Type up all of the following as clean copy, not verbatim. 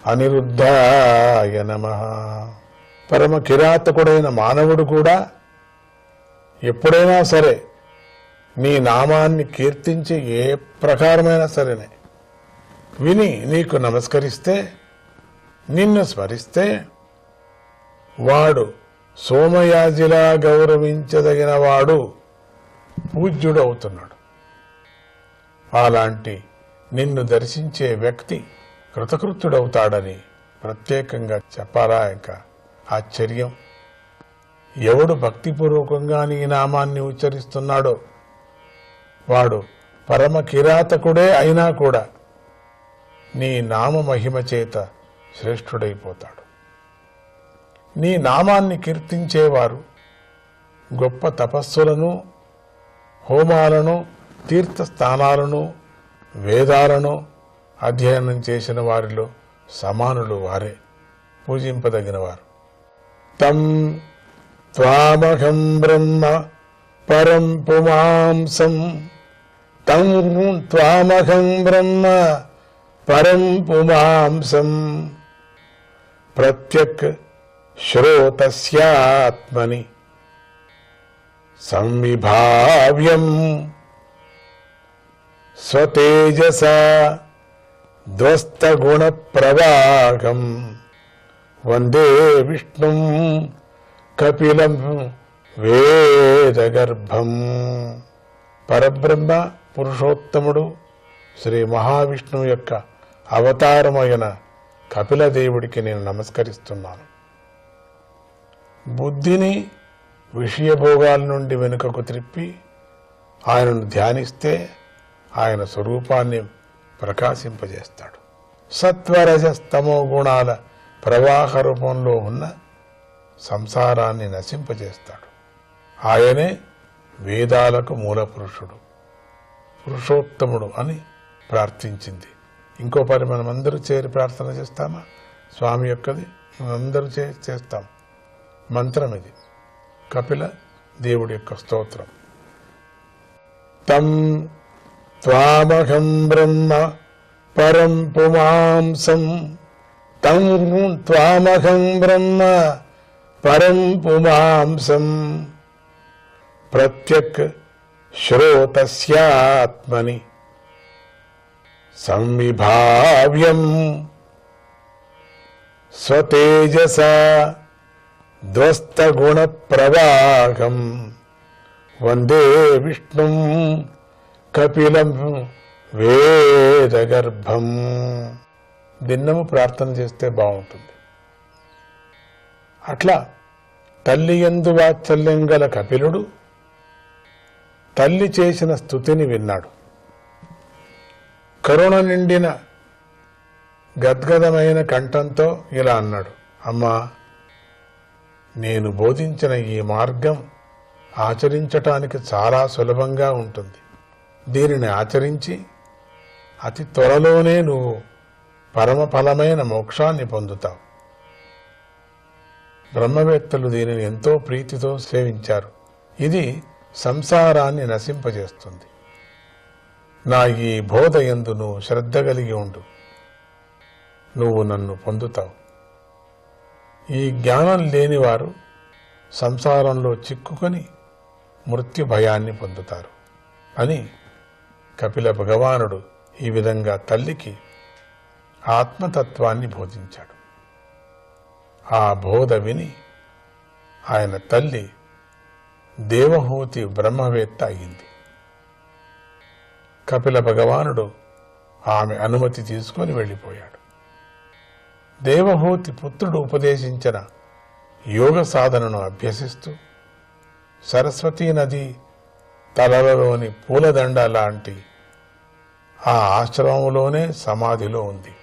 అనిరుద్ధాయ నమః. పరమ కిరాతకుడైన మానవుడు కూడా ఎప్పుడైనా సరే నీ నామాన్ని కీర్తించి ఏ ప్రకారమైనా సరేనే విని నీకు నమస్కరిస్తే, నిన్ను స్మరిస్తే వాడు సోమయాజిలా గౌరవించదగిన వాడు, పూజ్యుడు అవుతున్నాడు. అలాంటి నిన్ను దర్శించే వ్యక్తి కృతకృత్యుడవుతాడని ప్రత్యేకంగా చెప్పాలా? ఇంకా ఆశ్చర్యం. ఎవడు భక్తిపూర్వకంగా నీ నామాన్ని ఉచ్చరిస్తున్నాడో వాడు పరమ కిరాతకుడే అయినా కూడా నీ నామ మహిమ చేత శ్రేష్ఠుడైపోతాడు. నీ నామాన్ని కీర్తించేవారు గొప్ప తపస్సులను, హోమాలను, తీర్థస్థానాలను, వేదాలను అధ్యయనం చేసిన వారిలో సమానులు వారే, పూజింపదగిన వారు. తం త్వామహం బ్రహ్మ పరం పుమాంసం, తం త్వామహం బ్రహ్మ పరం పుమాంసం, ప్రత్యక్ శ్రోతస్యాత్మని సంవిభావ్యం స్వతేజసా ధ్వస్తగుణ ప్రవాహం వందే విష్ణుం కపిలం వేదగర్భం. పరబ్రహ్మ పురుషోత్తముడు శ్రీ మహావిష్ణువు యొక్క అవతారమైన కపిలదేవుడికి నేను నమస్కరిస్తున్నాను. బుద్ధిని విషయభోగాల నుండి వెనుకకు త్రిప్పి ఆయనను ధ్యానిస్తే ఆయన స్వరూపాన్ని ప్రకాశింపజేస్తాడు. సత్వరజస్తమో గుణాల ప్రవాహ రూపంలో ఉన్న సంసారాన్ని నశింపజేస్తాడు. ఆయనే వేదాలకు మూలపురుషుడు, పురుషోత్తముడు అని ప్రార్థించింది. ఇంకో పరి మనమందరూ చేరి ప్రార్థన చేస్తామా? స్వామి యొక్కది మనందరూ చేస్తాం. మంత్రం ఇది, కపిల దేవుడి యొక్క స్తోత్రం. తం త్వామహం బ్రహ్మ పరం పుమాంసం, తం త్వామహం బ్రహ్మ పరం పుమాంసం, ప్రత్యక్ శ్రోతస్యాత్మని సంవిభావ్యం స్వతేజసా ధ్వస్తగుణ ప్రవాహం వందే విష్ణుం కపిలం వేదగర్భం. దిన్నము ప్రార్థన చేస్తే బాగుంటుంది. అట్లా తల్లి యందు వాత్సల్యం గల కపిలుడు తల్లి చేసిన స్తుతిని విన్నాడు. కరుణ నిండిన గద్గదమైన కంఠంతో ఇలా అన్నాడు, అమ్మా, నేను బోధించిన ఈ మార్గం ఆచరించటానికి చాలా సులభంగా ఉంటుంది. దీనిని ఆచరించి అతి త్వరలోనే నువ్వు పరమఫలమైన మోక్షాన్ని పొందుతావు. బ్రహ్మవేత్తలు దీనిని ఎంతో ప్రీతితో సేవించారు. ఇది సంసారాన్ని నశింపజేస్తుంది. నా ఈ బోధ యందు నువ్వు శ్రద్ధ కలిగి ఉండు, నువ్వు నన్ను పొందుతావు. ఈ జ్ఞానం లేనివారు సంసారంలో చిక్కుకొని మృత్యు భయాన్ని పొందుతారు అని కపిల భగవానుడు ఈ విధంగా తల్లికి ఆత్మతత్వాన్ని బోధించాడు. ఆ బోధ విని ఆయన తల్లి దేవహూతి బ్రహ్మవేత్త అయింది. కపిల భగవానుడు ఆమె అనుమతి తీసుకొని వెళ్ళిపోయాడు. దేవహూతి పుత్రుడు ఉపదేశించిన యోగ సాధనను అభ్యసిస్తూ సరస్వతీ నది తలలలోని పూలదండ లాంటి ఆ ఆశ్రమంలోనే సమాధిలో ఉంది.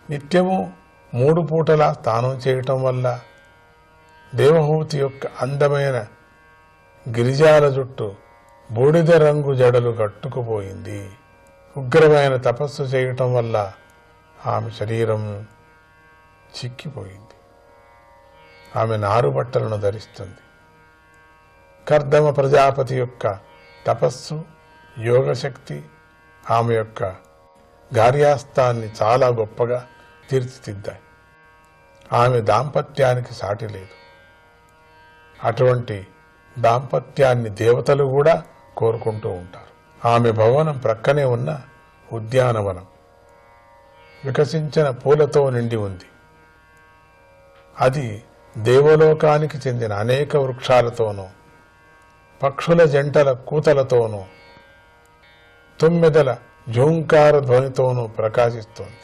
నిత్యము 3 పూటలా స్నానం చేయటం వల్ల దేవహూతి యొక్క అందమైన గిరిజాల జుట్టు బూడిద రంగు జడలు కట్టుకుపోయింది. ఉగ్రమైన తపస్సు చేయటం వల్ల ఆమె శరీరం చిక్కిపోయింది. ఆమె నారుబట్టలను ధరిస్తుంది. కర్దమ ప్రజాపతి యొక్క తపస్సు, యోగశక్తి ఆమె యొక్క గార్యాస్తాన్ని చాలా గొప్పగా తీర్చిదిద్దాయి. ఆమె దాంపత్యానికి సాటి లేదు. అటువంటి దాంపత్యాన్ని దేవతలు కూడా కోరుకుంటూ ఉంటారు. ఆమె భవనం ప్రక్కనే ఉన్న ఉద్యానవనం వికసించిన పూలతో నిండి ఉంది. అది దేవలోకానికి చెందిన అనేక వృక్షాలతోనూ, పక్షుల జంటల కూతలతోనూ, తుమ్మెదల ఝూంకార ధ్వనితోనూ ప్రకాశిస్తోంది.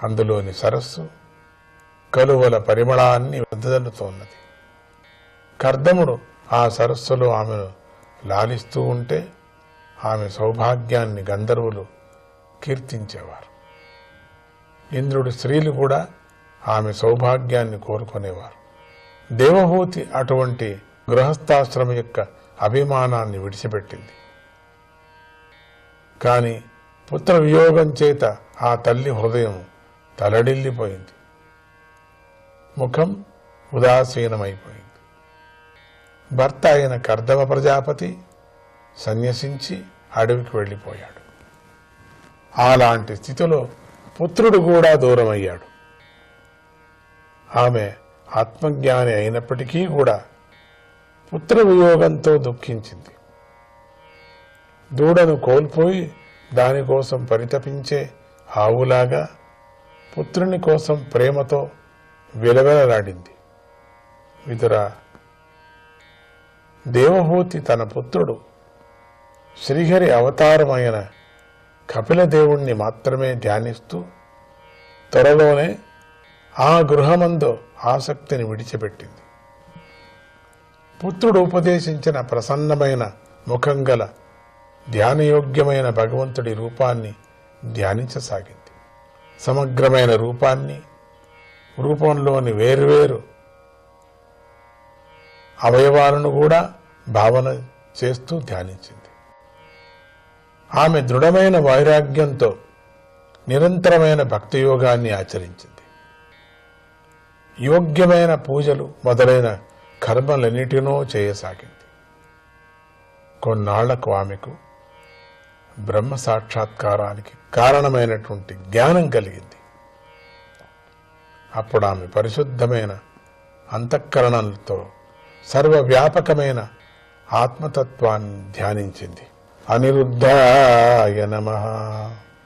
అందులోని సరస్సు కలువల పరిమళాన్ని వెదజల్లుతోన్నది. కర్దముడు ఆ సరస్సులో ఆమెను లాలిస్తూ ఉంటే ఆమె సౌభాగ్యాన్ని గంధర్వులు కీర్తించేవారు. ఇంద్రుడి స్త్రీలు కూడా ఆమె సౌభాగ్యాన్ని కోరుకునేవారు. దేవహూతి అటువంటి గృహస్థాశ్రమం యొక్క అభిమానాన్ని విడిచిపెట్టింది. కాని పుత్ర వియోగం చేత ఆ తల్లి హృదయం తలడిల్లిపోయింది. ముఖం ఉదాసీనమైపోయింది. భర్త అయిన కర్దమ ప్రజాపతి సన్యసించి అడవికి వెళ్ళిపోయాడు. అలాంటి స్థితిలో పుత్రుడు కూడా దూరమయ్యాడు. ఆమె ఆత్మజ్ఞాని అయినప్పటికీ కూడా పుత్ర వియోగంతో దుఃఖించింది. దూడను కోల్పోయి దానికోసం పరితపించే ఆవులాగా పుత్రుని కోసం ప్రేమతో విలవిలలాడింది. విదురా, దేవహూతి తన పుత్రుడు శ్రీహరి అవతారమైన కపిలదేవుణ్ణి మాత్రమే ధ్యానిస్తూ త్వరలోనే ఆ గృహమందు ఆసక్తిని విడిచిపెట్టింది. పుత్రుడు ఉపదేశించిన ప్రసన్నమైన ముఖం గల ధ్యానయోగ్యమైన భగవంతుడి రూపాన్ని ధ్యానించసాగింది. సమగ్రమైన రూపాన్ని, రూపంలోని వేర్వేరు అవయవాలను కూడా భావన చేస్తూ ధ్యానించింది. ఆమె దృఢమైన వైరాగ్యంతో నిరంతరమైన భక్తియోగాన్ని ఆచరించింది. యోగ్యమైన పూజలు మొదలైన కర్మలన్నిటినో చేయసాగింది. కొన్నాళ్లకు ఆమెకు బ్రహ్మ సాక్షాత్కారానికి కారణమైనటువంటి జ్ఞానం కలిగింది. అప్పుడు ఆమె పరిశుద్ధమైన అంతఃకరణలతో సర్వవ్యాపకమైన ఆత్మతత్వాన్ని ధ్యానించింది. అనిరుద్ధాయ నమః.